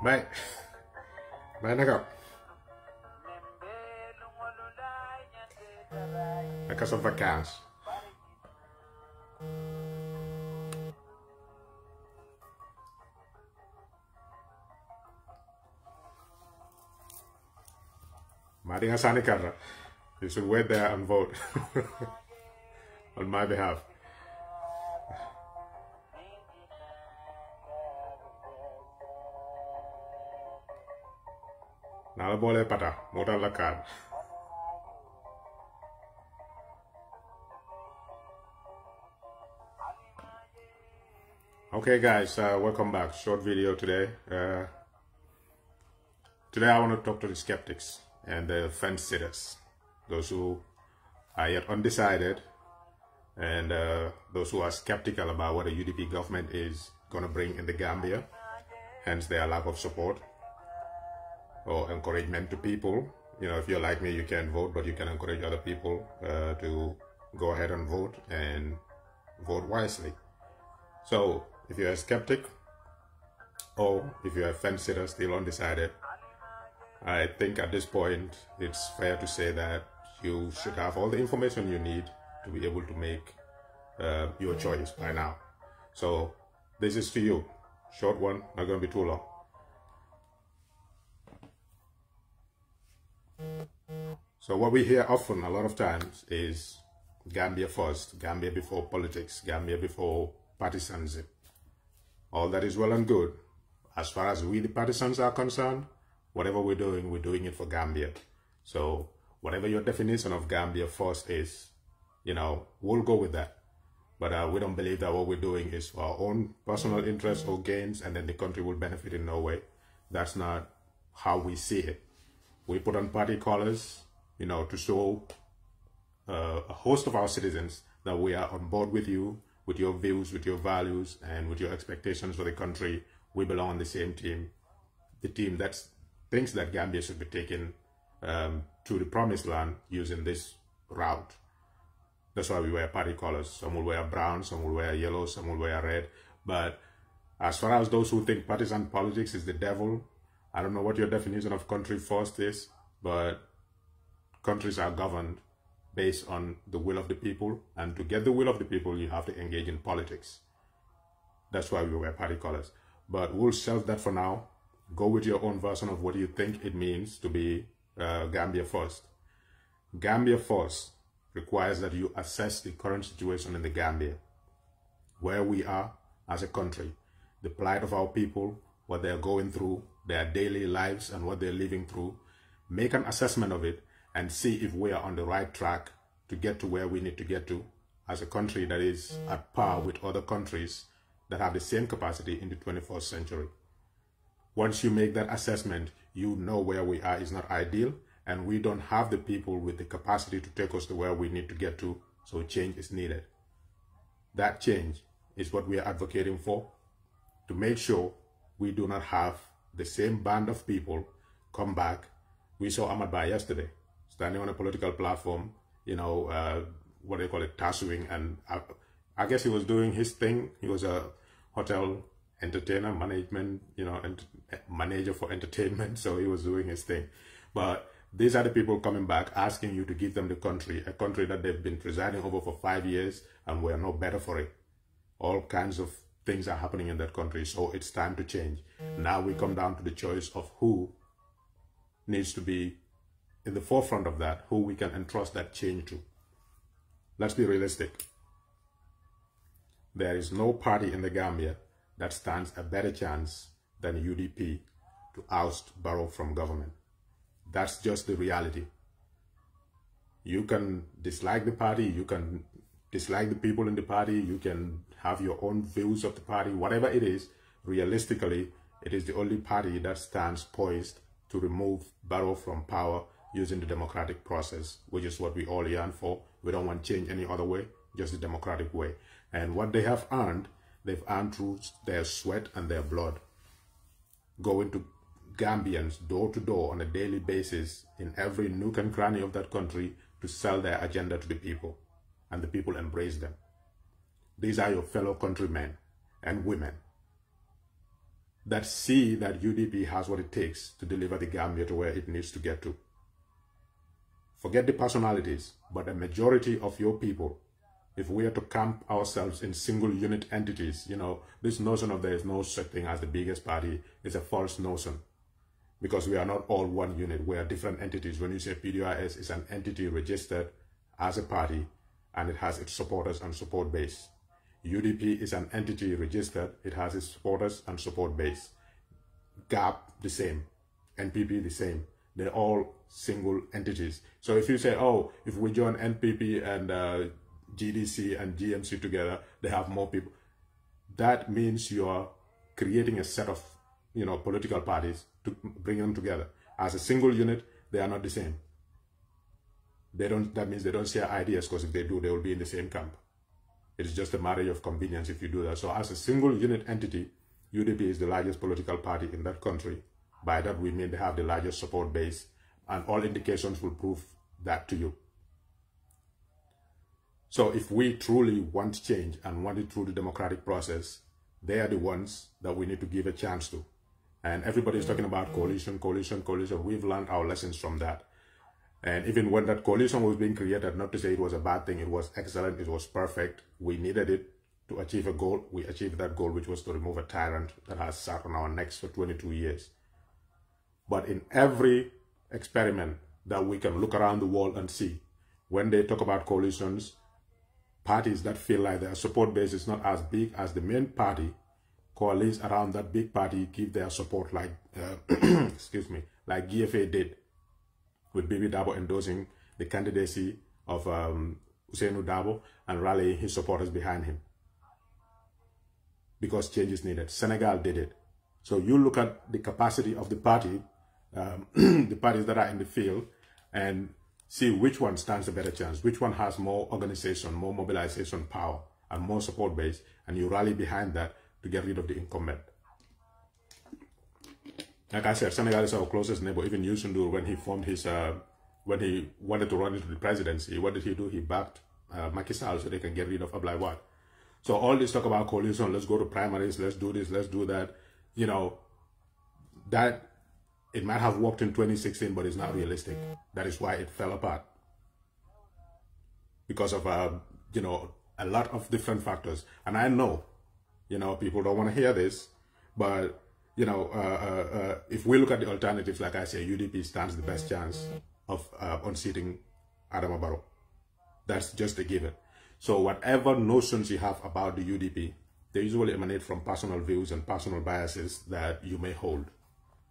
Bye. Bye naka. Naka sa vakantie. Madinga Sani Karra. You should wait there and vote on my behalf. Nala bole pata, motal la card. Okay guys, welcome back. Short video today. Today I want to talk to the skeptics and the fence sitters, those who are yet undecided, and those who are skeptical about what the UDP government is going to bring in the Gambia, hence their lack of support or encouragement to people. You know, if you're like me, you can't vote, but you can encourage other people to go ahead and vote wisely. So if you're a skeptic, or if you're a fence sitter still undecided, I think at this point it's fair to say that you should have all the information you need to be able to make your choice by now. So this is to you. Short one, not going to be too long. So what we hear often, a lot of times, is Gambia first, Gambia before politics, Gambia before partisanship. All that is well and good. As far as we the partisans are concerned, whatever we're doing it for Gambia. So whatever your definition of Gambia first is, you know, we'll go with that. But we don't believe that what we're doing is for our own personal interests or gains, and then the country will benefit in no way. That's not how we see it. We put on party colors, you know, to show a host of our citizens that we are on board with you, with your views, with your values, and with your expectations for the country. We belong on the same team, the team that thinks that Gambia should be taken to the promised land using this route. That's why we wear party colors. Some will wear brown, some will wear yellow, some will wear red. But as far as those who think partisan politics is the devil, I don't know what your definition of country first is, but countries are governed based on the will of the people, and to get the will of the people, you have to engage in politics. That's why we wear party colors. But we'll shelve that for now. Go with your own version of what you think it means to be Gambia first. Gambia first requires that you assess the current situation in the Gambia, where we are as a country, the plight of our people, what they're going through, their daily lives and what they're living through. Make an assessment of it and see if we are on the right track to get to where we need to get to as a country that is at par with other countries that have the same capacity in the 21st century. Once you make that assessment, you know where we are is not ideal, and we don't have the people with the capacity to take us to where we need to get to, so change is needed. That change is what we are advocating for, to make sure we do not have the same band of people come back. We saw Ahmad Ba yesterday, standing on a political platform, you know, what they call it, tattooing, and I guess he was doing his thing. He was a hotel entertainer, management, you know, manager for entertainment, so he was doing his thing. But these are the people coming back asking you to give them the country, a country that they've been presiding over for 5 years, and we're no better for it. All kinds of things are happening in that country, so it's time to change. Now we come down to the choice of who needs to be in the forefront of that, who we can entrust that change to. Let's be realistic. There is no party in the Gambia that stands a better chance than UDP to oust Barrow from government. That's just the reality. You can dislike the party, you can dislike the people in the party, you can have your own views of the party, whatever it is. Realistically, it is the only party that stands poised to remove Barrow from power using the democratic process, which is what we all yearn for. We don't want change any other way, just the democratic way. And what they have earned, they've earned through their sweat and their blood. Going to Gambians door to door on a daily basis in every nook and cranny of that country to sell their agenda to the people. And the people embrace them. These are your fellow countrymen and women that see that UDP has what it takes to deliver the Gambia to where it needs to get to. Forget the personalities, but a majority of your people, if we are to camp ourselves in single unit entities, you know, this notion of there is no such thing as the biggest party is a false notion, because we are not all one unit. We are different entities. When you say PDRS is an entity registered as a party and it has its supporters and support base. UDP is an entity registered. It has its supporters and support base. GAP, the same. NPP, the same. They're all single entities. So if you say, oh, if we join NPP and GDC and GMC together, they have more people. That means you're creating a set of, you know, political parties to bring them together. As a single unit, they are not the same. That means they don't share ideas, because if they do, they will be in the same camp. It's just a matter of convenience if you do that. So as a single unit entity, UDP is the largest political party in that country. By that we mean they have the largest support base, and all indications will prove that to you. So if we truly want change and want it through the democratic process, they are the ones that we need to give a chance to. And everybody is talking about coalition, coalition, coalition. We've learned our lessons from that. And even when that coalition was being created, not to say it was a bad thing, it was excellent, it was perfect. We needed it to achieve a goal. We achieved that goal, which was to remove a tyrant that has sat on our necks for 22 years. But in every experiment that we can look around the world and see, when they talk about coalitions, parties that feel like their support base is not as big as the main party, coalesce around that big party, give their support like, excuse me, like GFA did, with Bibi Dabo endorsing the candidacy of Ousainou Dabo and rallying his supporters behind him. Because change is needed. Senegal did it. So you look at the capacity of the party, the parties that are in the field, and see which one stands a better chance, which one has more organization, more mobilization power, and more support base, and you rally behind that to get rid of the incumbent. Like I said, Senegal is our closest neighbor. Even Youssou N'Dour, when he formed his, when he wanted to run into the presidency, what did he do? He backed Macky Sall so they can get rid of Ablaye Wade. So all this talk about coalition, let's go to primaries, let's do this, let's do that, you know, that it might have worked in 2016, but it's not realistic. That is why it fell apart. Because of, you know, a lot of different factors. And I know, you know, people don't want to hear this, but you know, if we look at the alternatives, like I say, UDP stands the best chance of unseating Adama Barrow. That's just a given. So whatever notions you have about the UDP, they usually emanate from personal views and personal biases that you may hold,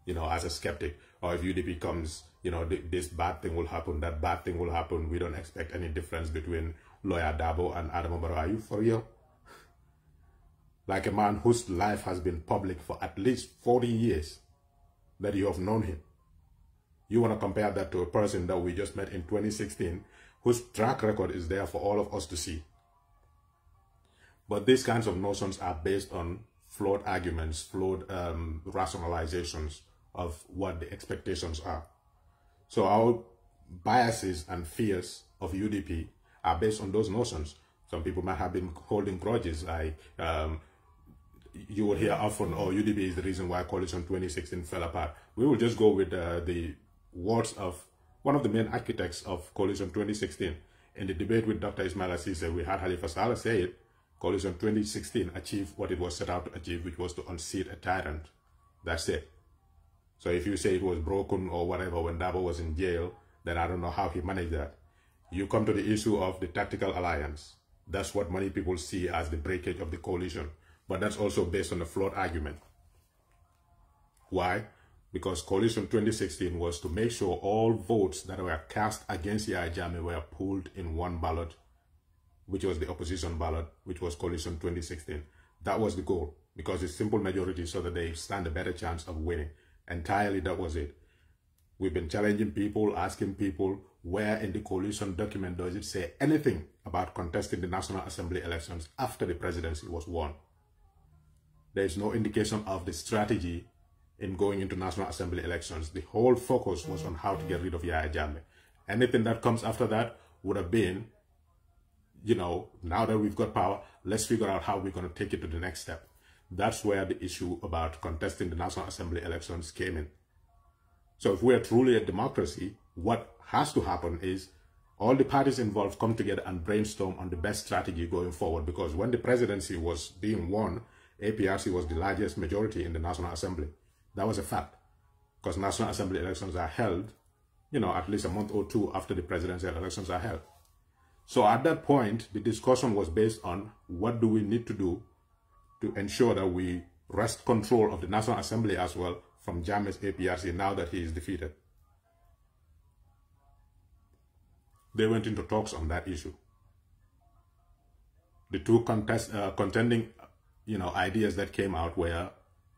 you know, as a skeptic. Or if UDP comes, you know, this bad thing will happen, that bad thing will happen. We don't expect any difference between Lawyer Dabo and Adama Barrow. Are you for real? Like a man whose life has been public for at least 40 years that you have known him. You want to compare that to a person that we just met in 2016, whose track record is there for all of us to see. But these kinds of notions are based on flawed arguments, flawed rationalizations of what the expectations are. So our biases and fears of UDP are based on those notions. Some people might have been holding grudges, like you will hear often, oh, UDP is the reason why Coalition 2016 fell apart. We will just go with the words of one of the main architects of Coalition 2016. In the debate with Dr. Ismail Assise, we had Halifa Saleh say it, Coalition 2016 achieved what it was set out to achieve, which was to unseat a tyrant. That's it. So if you say it was broken or whatever when Dabo was in jail, then I don't know how he managed that. You come to the issue of the tactical alliance. That's what many people see as the breakage of the coalition. But that's also based on a flawed argument. Why? Because Coalition 2016 was to make sure all votes that were cast against Yahya Jammeh were pooled in one ballot, which was the opposition ballot, which was Coalition 2016. That was the goal, because it's simple majority so that they stand a better chance of winning. Entirely, that was it. We've been challenging people, asking people, where in the coalition document does it say anything about contesting the National Assembly elections after the presidency was won? There is no indication of the strategy in going into National Assembly elections. The whole focus was on how to get rid of Yahya Jammeh. Anything that comes after that would have been, you know, now that we've got power, let's figure out how we're going to take it to the next step. That's where the issue about contesting the National Assembly elections came in. So if we are truly a democracy, what has to happen is all the parties involved come together and brainstorm on the best strategy going forward. Because when the presidency was being won, APRC was the largest majority in the National Assembly. That was a fact. Because National Assembly elections are held, you know, at least a month or two after the presidential elections are held. So at that point, the discussion was based on what do we need to do to ensure that we wrest control of the National Assembly as well from Jammeh's APRC now that he is defeated. They went into talks on that issue. The two contending, you know, ideas that came out were,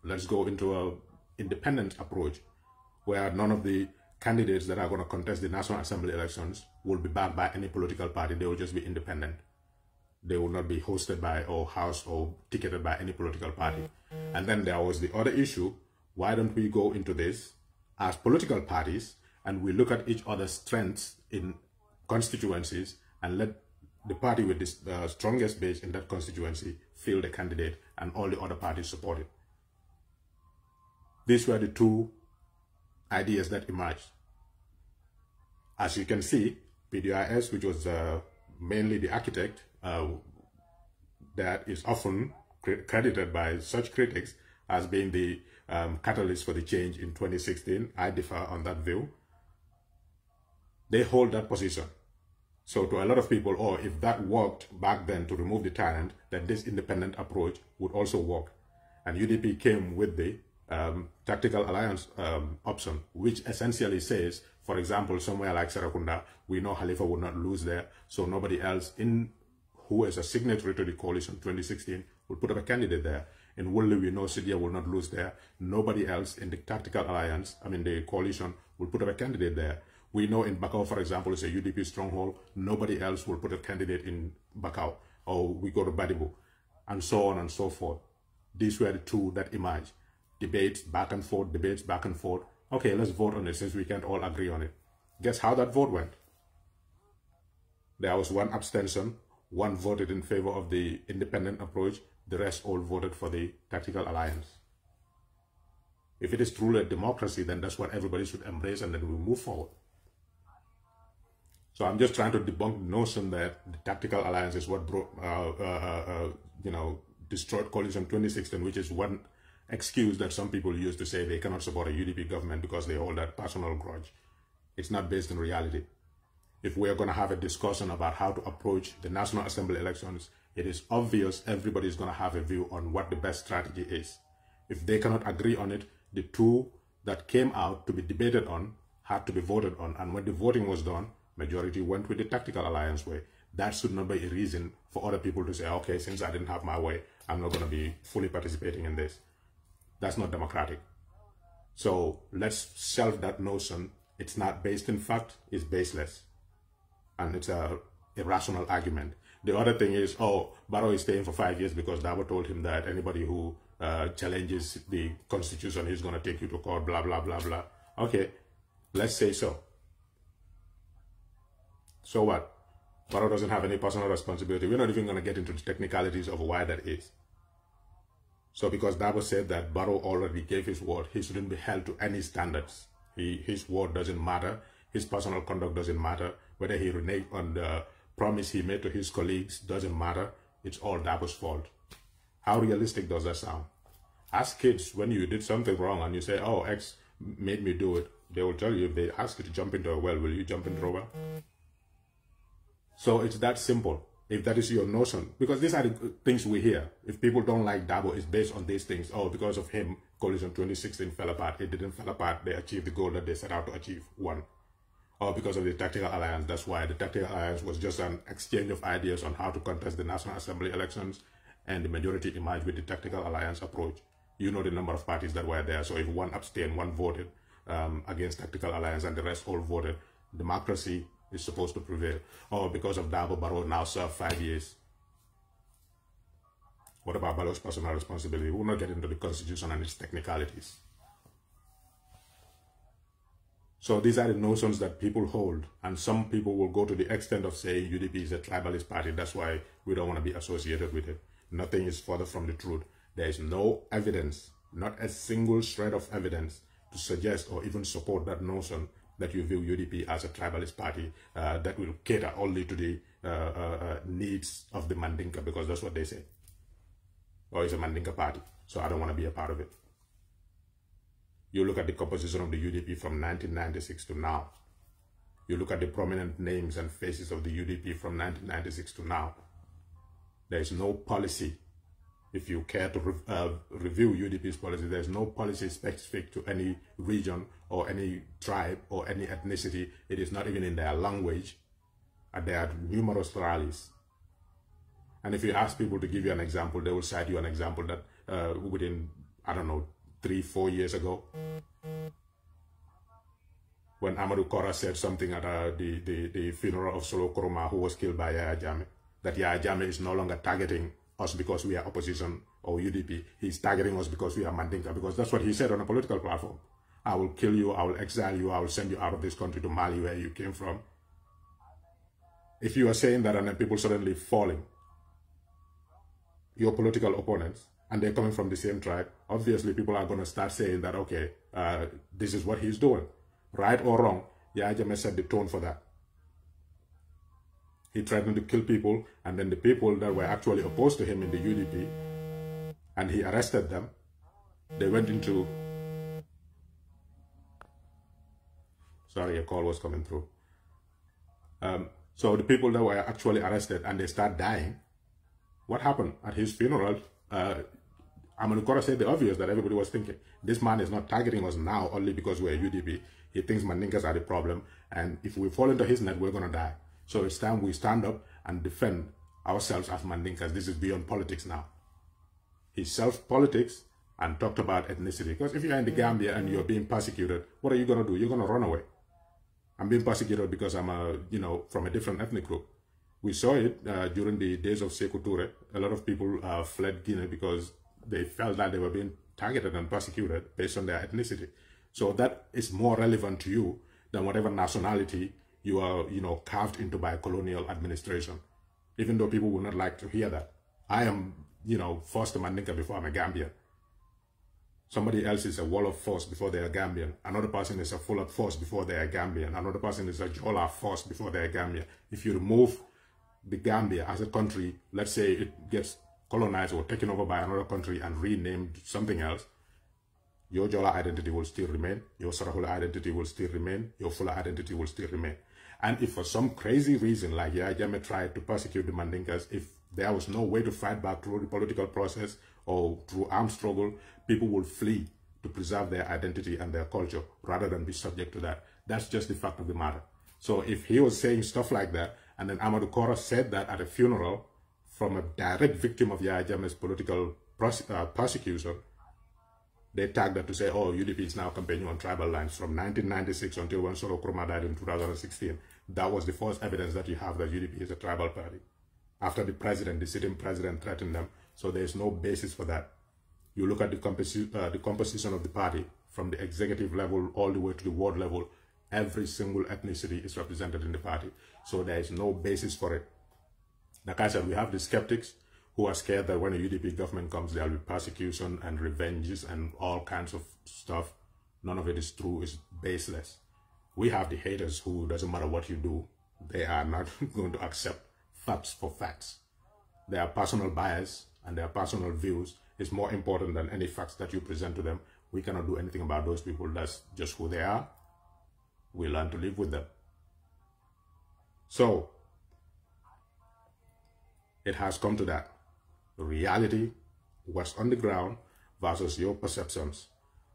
let's go into an independent approach where none of the candidates that are going to contest the National Assembly elections will be backed by any political party. They will just be independent. They will not be hosted by or housed or ticketed by any political party. And then there was the other issue. Why don't we go into this as political parties and we look at each other's strengths in constituencies and let the party with the strongest base in that constituency field the candidate and all the other parties support it. These were the two ideas that emerged. As you can see, PDIS, which was mainly the architect, that is often credited by such critics as being the catalyst for the change in 2016. I differ on that view. They hold that position. So to a lot of people, oh, if that worked back then to remove the tyrant, then this independent approach would also work. And UDP came with the tactical alliance option, which essentially says, for example, somewhere like Serakunda, we know Halifa would not lose there, so nobody else who is a signatory to the coalition 2016 would put up a candidate there. In Wulli, we know Sidia will not lose there. Nobody else in the tactical alliance, the coalition, will put up a candidate there. We know in Bakau, for example, it's a UDP stronghold. Nobody else will put a candidate in Bakau. Or we go to Badibu, and so on and so forth. These were the two that emerged. Debates back and forth, debates back and forth. Okay, let's vote on it since we can't all agree on it. Guess how that vote went? There was one abstention. One voted in favor of the independent approach. The rest all voted for the tactical alliance. If it is truly a democracy, then that's what everybody should embrace, and then we move forward. So I'm just trying to debunk the notion that the tactical alliance is what brought, destroyed coalition 2016, which is one excuse that some people use to say they cannot support a UDP government because they hold that personal grudge. It's not based in reality. If we are going to have a discussion about how to approach the National Assembly elections, it is obvious everybody is going to have a view on what the best strategy is. If they cannot agree on it, the two that came out to be debated on had to be voted on. And when the voting was done, majority went with the tactical alliance way. That should not be a reason for other people to say, okay, since I didn't have my way, I'm not going to be fully participating in this. That's not democratic. So let's shelve that notion. It's not based in fact, it's baseless. And it's a irrational argument. The other thing is, oh, Barrow is staying for 5 years because Dabo told him that anybody who challenges the constitution, he's going to take you to court, blah, blah, blah, blah. Okay, let's say so. So what? Barrow doesn't have any personal responsibility. We're not even going to get into the technicalities of why that is. So because Dabo said that Barrow already gave his word, he shouldn't be held to any standards. His word doesn't matter. His personal conduct doesn't matter. Whether he reneged on the promise he made to his colleagues doesn't matter. It's all Dabo's fault. How realistic does that sound? As kids, when you did something wrong and you say, oh, X made me do it, they will tell you, if they ask you to jump into a well, will you jump into a well? So it's that simple, if that is your notion. Because these are the things we hear. If people don't like Dabo, it's based on these things. Oh, because of him, coalition 2016 fell apart. It didn't fall apart. They achieved the goal that they set out to achieve. One. Or because of the tactical alliance. That's why the tactical alliance was just an exchange of ideas on how to contest the National Assembly elections, and the majority emerged with the tactical alliance approach. You know the number of parties that were there. So if one abstained, one voted, against Tactical Alliance, and the rest all voted. Democracy is supposed to prevail. Oh, because of Dabo Barrow now served 5 years. What about Barrow's personal responsibility? We'll not get into the Constitution and its technicalities. So these are the notions that people hold, and some people will go to the extent of saying UDP is a tribalist party. That's why we don't want to be associated with it. Nothing is further from the truth. There is no evidence, not a single shred of evidence to suggest or even support that notion that you view UDP as a tribalist party that will cater only to the needs of the Mandinka, because that's what they say. Or it's a Mandinka party, so I don't want to be a part of it. You look at the composition of the UDP from 1996 to now. You look at the prominent names and faces of the UDP from 1996 to now. There is no policy. If you care to review UDP's policy, there's no policy specific to any region or any tribe or any ethnicity. It is not even in their language. And there are numerous rallies. And if you ask people to give you an example, they will cite you an example that within, I don't know, 3-4 years ago, when Amadou Kora said something at the funeral of Solo Koroma, who was killed by Yaya Jammeh, that Yaya Jammeh is no longer targeting us because we are opposition or UDP. He's targeting us because we are Mandinka, because that's what he said on a political platform. I will kill you, I will exile you, I will send you out of this country to Mali, where you came from. If you are saying that and then people suddenly falling, your political opponents, and they're coming from the same tribe, obviously people are going to start saying that, okay, this is what he's doing. Right or wrong, Yaya Jammeh set the tone for that. He threatened to kill people, and then the people that were actually opposed to him in the UDP, and he arrested them, they went into... Sorry, a call was coming through. So the people that were actually arrested and they start dying, what happened at his funeral? Amadou Kora said the obvious that everybody was thinking. This man is not targeting us now only because we're UDP. He thinks Mandinkas are the problem, and if we fall into his net, we're going to die. So it's time we stand up and defend ourselves as Mandinkas. This is beyond politics now. He self-politics and talked about ethnicity. Because if you're in the Gambia and you're being persecuted, what are you going to do? You're going to run away. I'm being persecuted because I'm from a different ethnic group. We saw it during the days of Sékou Touré. A lot of people fled Guinea because they felt that they were being targeted and persecuted based on their ethnicity. So that is more relevant to you than whatever nationality you are, carved into by a colonial administration. Even though people would not like to hear that. I am, first a Mandinka before I'm a Gambian. Somebody else is a Wolof first before they are Gambian. Another person is a Fulak first before they are Gambian. Another person is a Jola first before they are Gambian. If you remove the Gambia as a country, let's say it gets colonized or taken over by another country and renamed something else, your Jola identity will still remain, your Sarahula identity will still remain, your Fula identity will still remain. And if for some crazy reason, like Yaya Jammeh tried to persecute the Mandinkas, if there was no way to fight back through the political process or through armed struggle, people will flee to preserve their identity and their culture rather than be subject to that. That's just the fact of the matter. So if he was saying stuff like that, and then Amadou Kora said that at a funeral from a direct victim of Yaya Jammeh's political persecution, they tagged that to say, oh, UDP is now campaigning on tribal lines from 1996 until when Solo Koroma died in 2016. That was the first evidence that you have that UDP is a tribal party. After the sitting president threatened them. So there is no basis for that. You look at the composition of the party from the executive level all the way to the ward level, every single ethnicity is represented in the party. So there is no basis for it. Like I said, we have the skeptics who are scared that when a UDP government comes, there will be persecution and revenges and all kinds of stuff. None of it is true, it's baseless. We have the haters who, doesn't matter what you do, they are not going to accept facts for facts. Their personal bias and their personal views is more important than any facts that you present to them. We cannot do anything about those people. That's just who they are. We learn to live with them. So, it has come to that. Reality, what's on the ground versus your perceptions.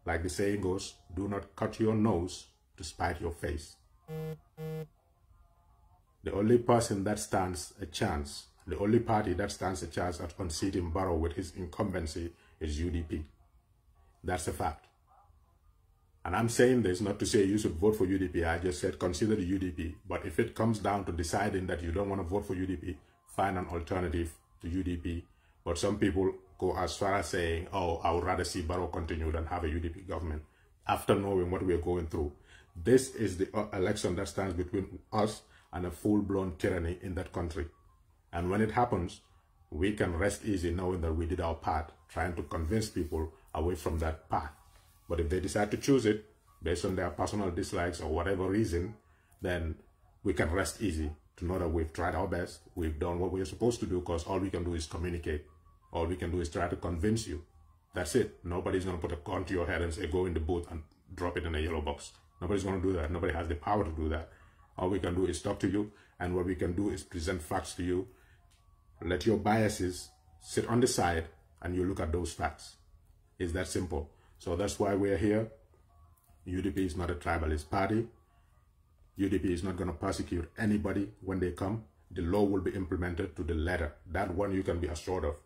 Like the saying goes, do not cut your nose to spite your face. The only person that stands a chance, the only party that stands a chance at unseating Barrow with his incumbency is UDP. That's a fact. And I'm saying this not to say you should vote for UDP. I just said consider the UDP. But if it comes down to deciding that you don't want to vote for UDP, find an alternative to UDP. But some people go as far as saying, oh, I would rather see Barrow continue than have a UDP government. After knowing what we are going through, this is the election that stands between us and a full-blown tyranny in that country. And when it happens, we can rest easy knowing that we did our part, trying to convince people away from that path. But if they decide to choose it based on their personal dislikes or whatever reason, then we can rest easy to know that we've tried our best, we've done what we're supposed to do, because all we can do is communicate. All we can do is try to convince you. That's it. Nobody's going to put a gun to your head and say, go in the booth and drop it in a yellow box. Nobody's going to do that. Nobody has the power to do that. All we can do is talk to you, and what we can do is present facts to you. Let your biases sit on the side, and you look at those facts. It's that simple. So that's why we're here. UDP is not a tribalist party. UDP is not going to persecute anybody when they come. The law will be implemented to the letter. That one you can be assured of.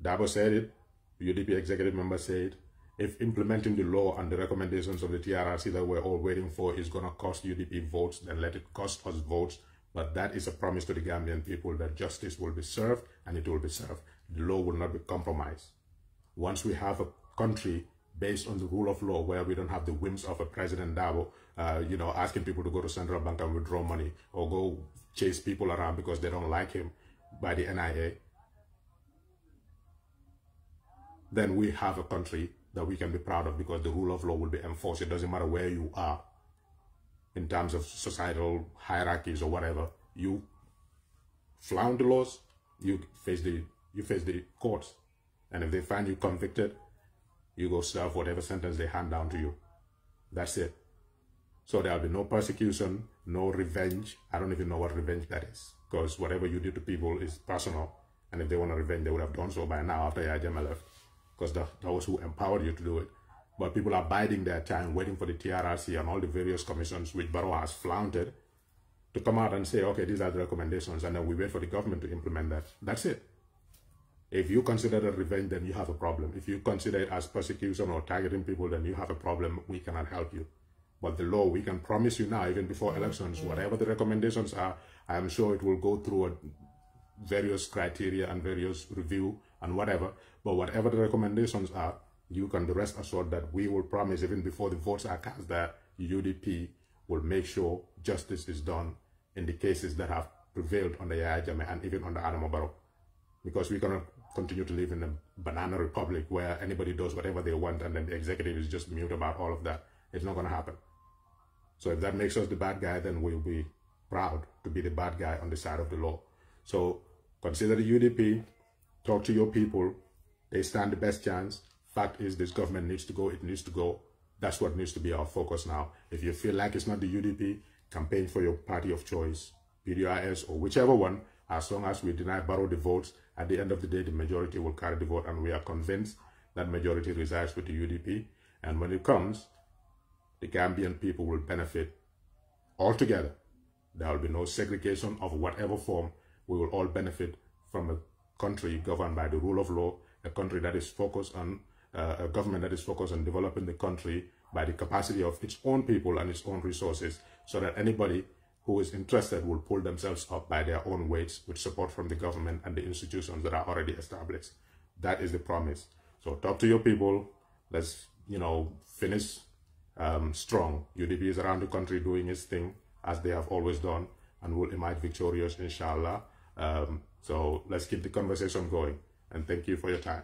Dabo said it. UDP executive member said, if implementing the law and the recommendations of the TRRC that we're all waiting for is going to cost UDP votes, then let it cost us votes. But that is a promise to the Gambian people that justice will be served, and it will be served. The law will not be compromised. Once we have a country based on the rule of law, where we don't have the whims of a President Dabo, asking people to go to Central Bank and withdraw money, or go chase people around because they don't like him by the NIA, then we have a country that we can be proud of, because the rule of law will be enforced. It doesn't matter where you are in terms of societal hierarchies or whatever. You flout the laws, you face the courts, and if they find you convicted, you go serve whatever sentence they hand down to you. That's it. So there'll be no persecution, no revenge. I don't even know what revenge that is, because whatever you do to people is personal. And if they want to revenge, they would have done so by now after Yahya Jammeh left, because that was who empowered you to do it. But people are biding their time, waiting for the TRRC and all the various commissions which Barrow has flaunted to come out and say, okay, these are the recommendations, and then we wait for the government to implement that. That's it. If you consider that revenge, then you have a problem. If you consider it as persecution or targeting people, then you have a problem. We cannot help you. But the law, we can promise you now, even before elections, whatever the recommendations are, I am sure it will go through various criteria and various review and whatever. But whatever the recommendations are, you can be rest assured that we will promise, even before the votes are cast, that UDP will make sure justice is done in the cases that have prevailed under Yahya Jammeh and even under Adama Barrow. Because we cannot continue to live in a banana republic where anybody does whatever they want and then the executive is just mute about all of that. It's not going to happen. So if that makes us the bad guy, then we'll be proud to be the bad guy on the side of the law. So consider the UDP, talk to your people. They stand the best chance. Fact is, this government needs to go. It needs to go. That's what needs to be our focus now. If you feel like it's not the UDP, campaign for your party of choice, PDIS or whichever one. As long as we deny Barrow the votes, at the end of the day, the majority will carry the vote, and we are convinced that majority resides with the UDP. And when it comes, the Gambian people will benefit altogether. There will be no segregation of whatever form. We will all benefit from a country governed by the rule of law, a country that is focused on, a government that is focused on developing the country by the capacity of its own people and its own resources, so that anybody who is interested will pull themselves up by their own weights with support from the government and the institutions that are already established. That is the promise. So talk to your people. Let's, finish strong. UDP is around the country doing its thing as they have always done, and will emerge victorious, inshallah. So let's keep the conversation going. And thank you for your time.